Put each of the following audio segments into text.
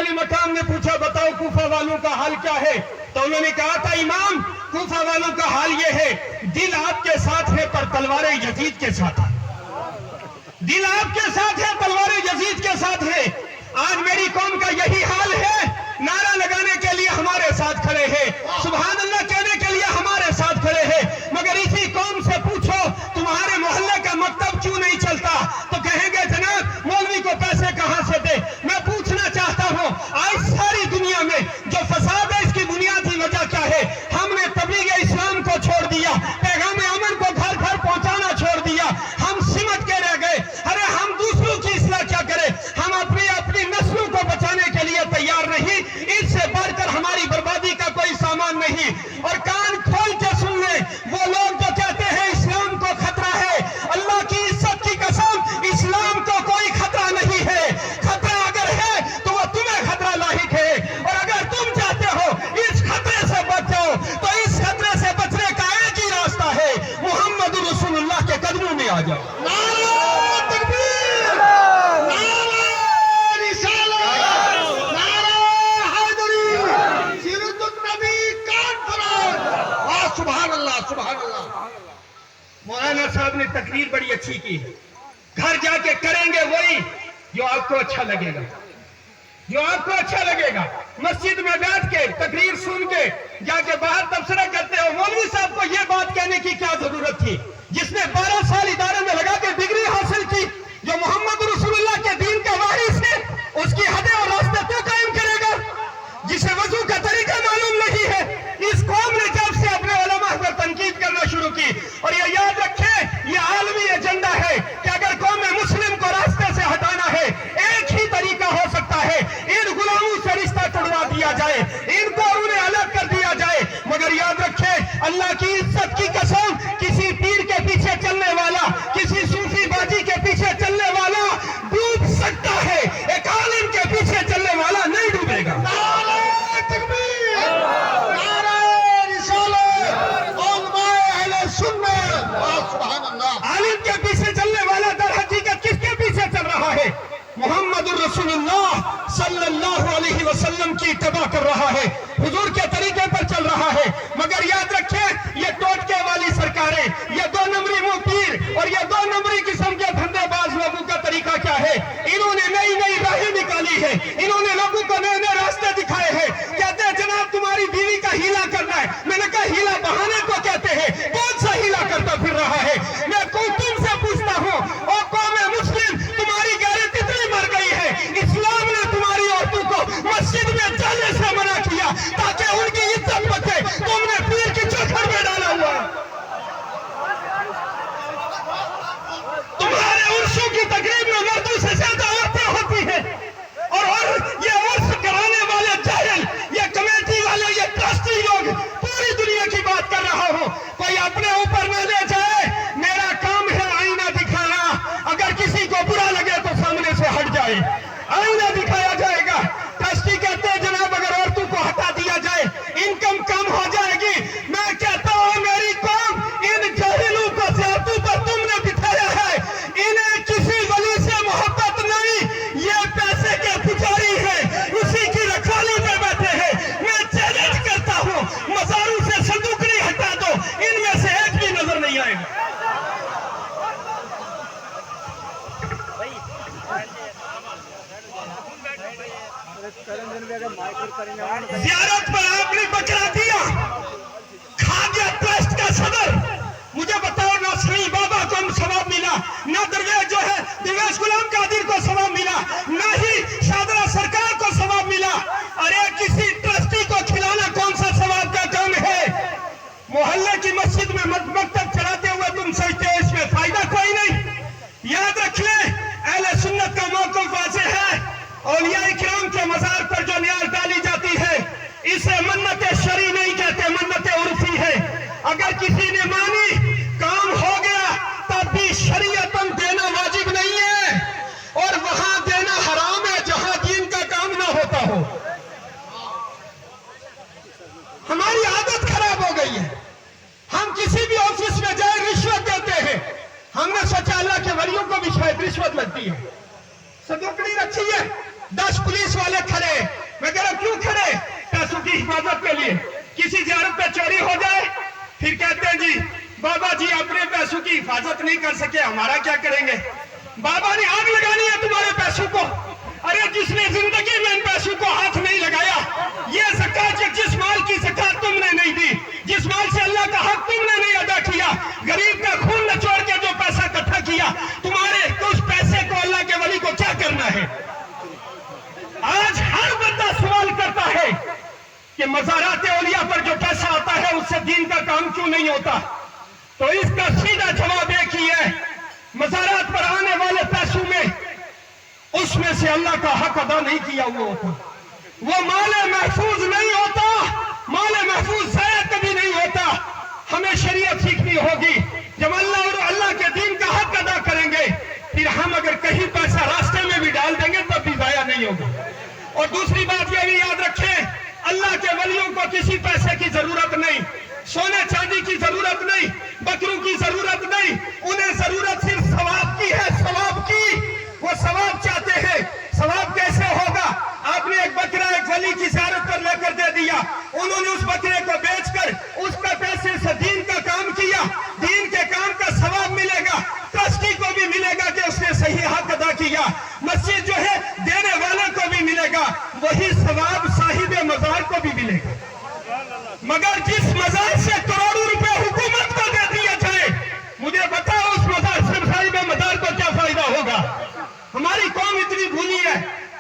वाले मकाम ने पूछा बताओ कूफा वालों का हाल क्या है, तो उन्होंने कहा था इमाम कूफा वालों का हाल ये है, दिल आपके साथ है पर तलवारें यजीद के साथ है। दिल आपके साथ है, तलवारें यजीद के साथ है। आज मेरी कौम का यही हाल है, नारा लगाने के लिए हमारे साथ खड़े हैं, सुभान अल्लाह कहने के लिए हमारे साथ खड़े हैं, मगर इसी कौम से पूछो तुम्हारे मोहल्ले का मकतब क्यों नहीं चलता, तो कहेंगे जनाब मौलवी को पैसे कहां से दे। मैं पूछना चाहता हूं आज सारी दुनिया में जो फसाद है इसकी बुनियादी वजह क्या है? हमने तबलीग इस्लाम को छोड़ दिया, पैगाम अमन को घर घर पहुंचाना छोड़ दिया, हम सिमट के रह गए। अरे हम दूसरों की इस्लाह क्या करें, हम अपनी नस्लों को बचाने के लिए तैयार नहीं, इससे बढ़कर हमारी बर्बादी का कोई सामान नहीं। और कान खोल के सुन ले, वो लोग जो कहते हैं इस्लाम को खतरा है, अल्लाह की इज्जत की कसम इस्लाम को कोई खतरा नहीं है। खतरा अगर है तो वो तुम्हें खतरा लाहिक है, और अगर तुम चाहते हो इस खतरे से बच जाओ तो इस खतरे से बचने का एक ही रास्ता है, मोहम्मद रसूलुल्लाह के कदमों में आ जाओ। मौलाना साहब ने तकरीर बड़ी अच्छी की है, घर जाके करेंगे वही जो आपको अच्छा लगेगा, जो आपको अच्छा लगेगा। मस्जिद में बैठ के तकरीर सुन के जाके बाहर तबसरा करते हो। मौलवी साहब को यह बात कहने की क्या जरूरत थी, जिसने 12 साल इदारे में लगा के डिग्री हासिल की, जो मोहम्मद रसूलुल्लाह के दीन का वारिस है, उसकी हदें और रास्ते तो कायम करेगा, जिसे वजू का तरीका मालूम नहीं है। इस कौम ने जब से अपने उलमा पर तनकीद करना शुरू की, और ये याद रखें ये आलमी एजेंडा है कि अगर कौम मुस्लिम को रास्ते से हटाना है एक ही तरीका हो सकता है, इन गुलामों से रिश्ता तोड़वा दिया जाए, इनको और उन्हें अलग कर दिया जाए। मगर याद रखें अल्लाह की इज्जत की कसम, किसी पीर के पीछे चलने वाला, किसी सूफी बाजी के पीछे चलने वाला डूब सकता है, एक आलिम के पीछे चलने वाला नहीं डूबेगा। आलिम के पीछे चलने वाला दर हकीकत किसके पीछे चल रहा है? मोहम्मद रसूलुल्लाह सल्लल्लाहु अलैहि वसल्लम की इत्तबा कर रहा है, हुजूर के तरीके पर चल रहा है। मगर याद रखें ये टोटके वाली सरकारें, ये 2 नंबरी मुंह पीर और ये 2 नंबरी किस्म के धंधेबाज लोगों का तरीका क्या है? इन्होंने नई नई राहें निकाली है, इन्होंने लोगों को नए नए रास्ते दिखाए हैं। कहते हैं जनाब तुम्हारी बीवी का हीला करना है, मैंने कहा हीला बहाने को कहते हैं, कौन सा हीला करता फिर रहा है? मैं तुमसे पूछता हूँ और कौम मुस्लिम तुम्हारी गैरत इतनी मर गई है, इस्लाम ने तुम्हारी औरतों को मस्जिद में जाने से मना किया ताकि उनकी इज्जत बचे, तुमने पीर की चौखट में डाला हुआ है। तुम्हारे उर्सों की तकरीब में मर्दों से ज्यादा औरतें होती हैं, और ये उर्स कराने वाले जाहिल, ये कमेटी वाले, ये ट्रस्टी लोग, पूरी दुनिया की बात कर रहा हूं, कोई अपने ऊपर न ले जाए। मेरा काम है आईना दिखाना, अगर किसी को बुरा लगे तो सामने से हट जाए, आईना दिखाया जाएगा। ट्रस्टी कहते हैं जनाब अगर औरतों को हटा दिया जाए इनकम कम हो जाएगी। मैं कहता हूं मेरी कौम, इन जाहिलों को सियासतों पर तुमने बिठाया है, इन्हें किसी वली से मोहब्बत नहीं, ये पैसे के पुजारी है, उसी की रखवाली में बैठे हैं। मैं चैलेंज करता हूं मज़ारों से संदूकनी हटा दो, इनमें से एक भी नजर नहीं आएगा। ज़ियारत पर आपने बकरा दिया, खादिया ट्रस्ट का सदर, मुझे बताओ ना सही बाबा को सवाब मिला, ना दरवेश जो है दिवेश गुलाम कादिर को सवाब मिला, ना ही शादरा सरकार को सवाब मिला। अरे किसी ट्रस्टी को खिलाना कौन सा सवाब का काम है? मोहल्ले की मस्जिद में मकतब चलाते हुए तुम सोचते हो इसमें फायदा कोई नहीं। याद रख ले अहले सुन्नत का मौक़िफ़ वाज़ेह है, औलिया इकराम के मज़ार पर जो न्याज डाली जाती है इसे मन्नत शरी नहीं कहते, मन्नत उर्फी है। अगर किसी ने मानी काम हो गया तब भी शरीयतन देना वाजिब नहीं है, और वहां देना हराम है जहां दीन का काम ना होता हो। हमारी आदत खराब हो गई है, हम किसी भी ऑफिस में जाए रिश्वत देते हैं। हमने सोचा अल्लाह के वलियों को भी शायद रिश्वत लगती है, संदूकड़ी रखी है, 10 पुलिस वाले खड़े, हिफाजत के लिए। किसी ज़ियारत पे चोरी हो जाए, फिर कहते हैं जी बाबा जी अपने पैसों की हिफाजत नहीं कर सके, हमारा क्या करेंगे? बाबा ने आग लगानी है तुम्हारे पैसों को। अरे जिसने जिंदगी में इन पैसों को हाथ नहीं लगाया, ये ज़कात, जिस माल की ज़कात तुमने नहीं दी, जिस माल से अल्लाह का हक तुमने नहीं अदा किया, गरीब का खून निचोड़ के जो पैसा इकट्ठा किया, तुम्हारे उस पैसे को अल्लाह के वली को क्या करना है? आज हर बंदा सवाल करता है कि मज़ारात औलिया पर जो पैसा आता है उससे दीन का काम क्यों नहीं होता? तो इसका सीधा जवाब एक ही है, मज़ारात पर आने वाले पैसों में उसमें से अल्लाह का हक अदा नहीं किया हुआ होता, वो माले महफूज नहीं होता, माले महफूज ज़ाया कभी नहीं होता। हमें शरीयत सीखनी होगी। जब अल्लाह और अल्लाह के दीन का हक अदा करेंगे, फिर हम अगर कहीं पैसा रास्ते में भी डाल देंगे तब भी ज़ाया नहीं होगा। और दूसरी बात यह भी याद रखें, अल्लाह के वलियों को किसी पैसे की जरूरत नहीं, सोने चांदी की जरूरत नहीं, बकरों की जरूरत नहीं, उन्हें जरूरत सिर्फ सवाब की है, सवाब की। वो सवाब चाहते हैं। सवाब कैसे होगा? आपने एक बकरा एक वली की ज़ियारत पर लेकर दे दिया, उन्होंने उस बकरे को बेचकर उसका पैसे से दीन का काम किया, दीन के काम का सवाब मिलेगा, ट्रस्टी को भी मिलेगा कि उसने सही हक अदा किया, मस्जिद जो है देने वाले को भी मिलेगा, वही सवाब साहिब मज़ार को भी मिलेगा। मगर जिस मज़ार से करोड़ों रुपए हुकूमत को दे दिए जाए, मुझे बताओ उस मज़ार से साहिब मज़ार को क्या फायदा होगा? हमारी कौम इतनी भूली है,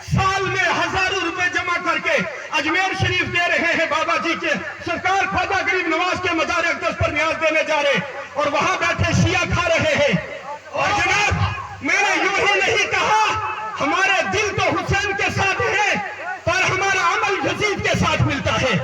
साल में हजारों रुपए जमा करके अजमेर शरीफ दे रहे हैं बाबा जी के, सरकार ख्वाजा गरीब नवाज के मज़ार अक़दस पर न्याज देने जा रहे, और वहां बैठे शिया खा रहे हैं। और जनाब मैंने यूं ही नहीं कहा, हमारे दिल तो हुसैन के साथ है, पर हमारा अमल यजीद के साथ मिलता है।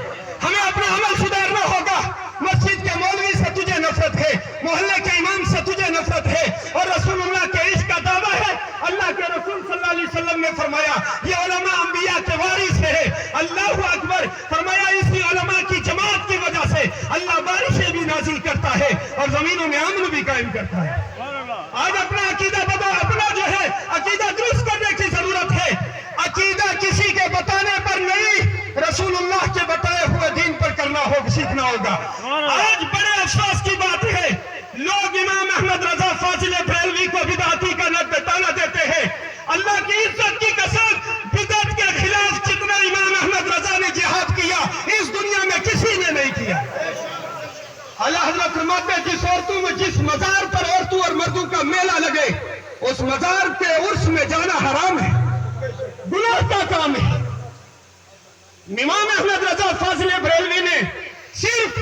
हमें अपना अमल सुधारना होगा। मस्जिद के मौलवी से तुझे नफरत है, मोहल्ले के इमाम से तुझे नफरत है, और रसूलुल्लाह के इश्क का दावा है। अल्लाह के रसूल सल्लल्लाहु अलैहि वसल्लम ने फरमाया ये उलमा अंबिया के वारिस है। अल्लाहु अकबर। फरमाया इसी उलमा की जमात की वजह से अल्लाह बारिशें भी नाजिल करता है और जमीनों में अमन भी कायम करता है। आज अपना अकीदा अपना जो है अकीदा दुरुस्त करने की जरूरत है। अकीदा किसी के बताने पर नहीं, रसूलुल्लाह के बताए हुए दीन पर करना होगा, सीखना होगा। आज बड़े अफसोस की बात है, लोग इमाम अहमद रजा फाजिल बरेलवी को बिदअती का ताना देते हैं। अल्लाह की इज्जत की कसम, बिदअत के खिलाफ जितना इमाम अहमद रजा ने जिहाद किया इस दुनिया में किसी ने नहीं किया। अल्लाह हज़रत फरमाते हैं जिस औरतों में जिस मज़ार पर औरतों और मर्दों का मेला लगे, उस मज़ार के उर्स में जाना हराम है, गुनाह का काम है। इमाम अहमद रजा फाजिल बरेलवी ने सिर्फ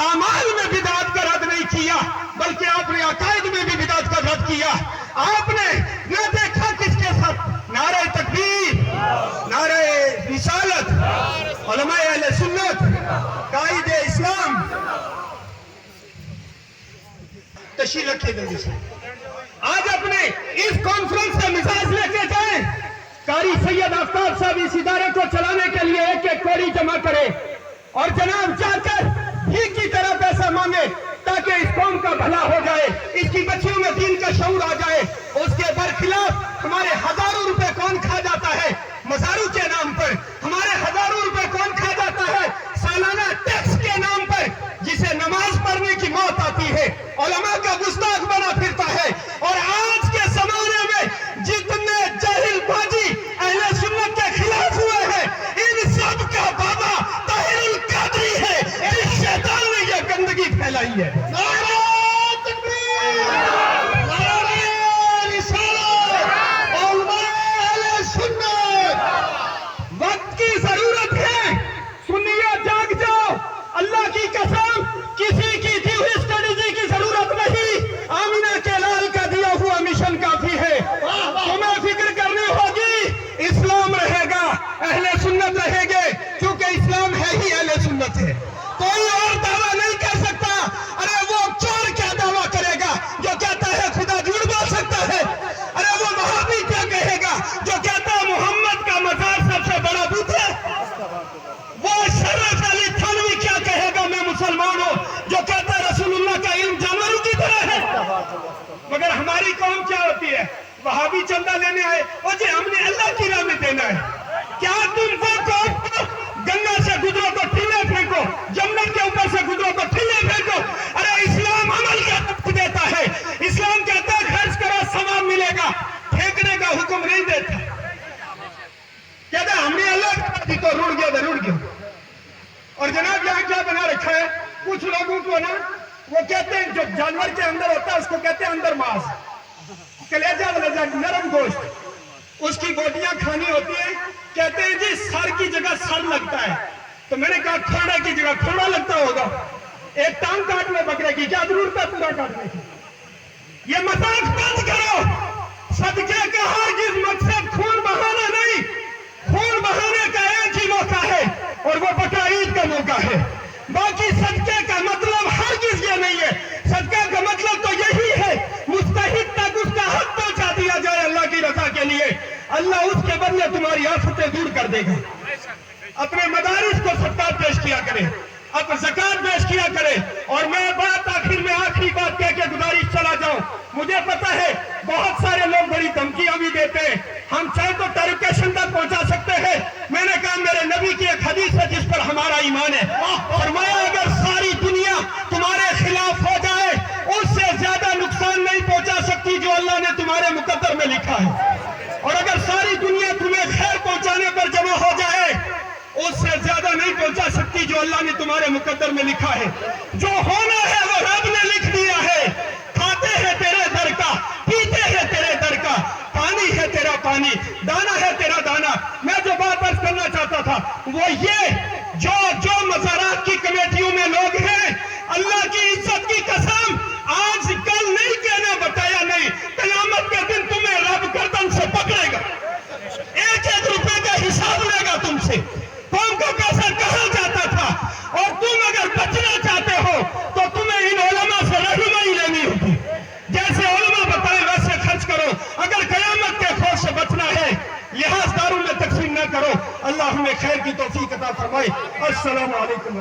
आमाल में बिदअत का रद्द नहीं किया, बल्कि आपने अकायद में भी बिदअत का रद्द किया। आपने न देखा किसके साथ नारे तकबीर, नारे रिसालत, उलमाए अहले सुन्नत, कायदे इस्लाम। तशरीफ रखिए जल्दी से। आज अपने इस कॉन्फ्रेंस का मिजाज लेके जाएं। कारी सैयद आफ्ताब साहब इस इदारे को चलाने के लिए एक एक कौड़ी जमा करे और जनाब जाकर ही की तरह पैसा मांगे ताकि इस कौम का भला हो जाए, इसकी बच्चियों में दीन का शऊर आ जाए। उसके बरखिलाफ हमारे हजारों रुपए कौन खा जाता है मज़ारों के नाम पर, हमारे हजारों रुपए कौन खा जाता है सालाना टैक्स के नाम पर, जिसे नमाज पढ़ने की मौत आती है, उलमा का गुस्ताख बना फिरता है। और आज के जमाने में जितने जाहिल बाजी अहले सुन्नत के खिलाफ हुए हैं, इन सब का बाबा ताहिरुल कादरी है। سختی تو روڑ گیا. اور جناب یہاں کیا بنا رکھا ہے؟ کچھ لوگوں کو نا وہ کہتے ہیں جو جانور کے اندر ہوتا ہے اس کو کہتے ہیں اندر ماس، کلیجہ ولیجہ نرم گوشت، اس کی بوٹیاں کھانی ہوتی ہیں. کہتے ہیں جی سر کی جگہ سر لگتا ہے. تو میں نے کہا کھوڑے کی جگہ کھوڑا لگتا ہوگا. ایک ٹانگ کاٹ میں بکرے کی کیا ضرورت ہے پورا کاٹنے کی؟ یہ مذاق بند کرو. صدقے کا ہرگز مقصد خون بہانا نہیں. خون بہانے کا ایک ہی موقع ہے اور وہ بقرعید کا موقع ہے. باقی صدقے کا مطلب ہرگز یہ نہیں ہے. صدقے کا مطلب تو یہی ہے مستحق تک اس کا حق پہنچا دیا جائے اللہ کی رضا کے لیے. اللہ اس کے بدلے تمہاری آفتیں دور کر دے گا. اپنے مدارس کو صدقات پیش کیا کرے، اب زکات پیش کیا کرے. اور میں بات آخر میں آخری بات کہہ کے گزارش چلا جاؤں. مجھے پتا ہے بہت سارے لوگ بڑی دھمکیاں بھی دیتے ہیں، ہم چاہے تو ٹرکیشن تک پہنچا سکتے ہیں. میں نے کہا میرے نبی کی ایک حدیث ہے جس پر ہمارا ایمان ہے. فرمایا اگر ساری دنیا تمہارے خلاف ہو جائے اس سے زیادہ نقصان نہیں پہنچا سکتی جو اللہ نے تمہارے مقدر میں لکھا ہے. اور اگر ساری دنیا تمہیں خیر پہنچانے پر جمع ہو جائے اس سے زیادہ نہیں پہنچا سکتی جو اللہ نے تمہارے مقدر میں لکھا ہے. جو ہونا ہے وہ رب نے لکھ دیا ہے. کھاتے ہیں تیرے در کا، پیتے ہیں تیرے در کا، پانی ہے تیرا پانی، دانا ہے تیرا دانا. میں جو بات عرض کرنا چاہتا تھا وہ یہ جو مزارات کی کمیٹیوں میں لوگ ہیں، اللہ کی عزت کی قسم آج کل نہیں کہنا بتایا نہیں، قیامت کے دن تمہیں رب گردن سے پکڑے گا، 1-1 روپے کا حساب لے گا تم سے. قوم کو پیسہ کہاں جاتا تھا؟ اور تم اگر بچنا چاہتے ہو تو تمہیں ان علماء سے رہنمائی لینی ہوگی. جیسے علماء بتائیں ویسے خرچ کرو. اگر قیامت کے خوف سے بچنا ہے لحاظ داروں میں تقسیم نہ کرو. اللہ ہمیں خیر کی توفیق عطا فرمائے. السلام علیکم.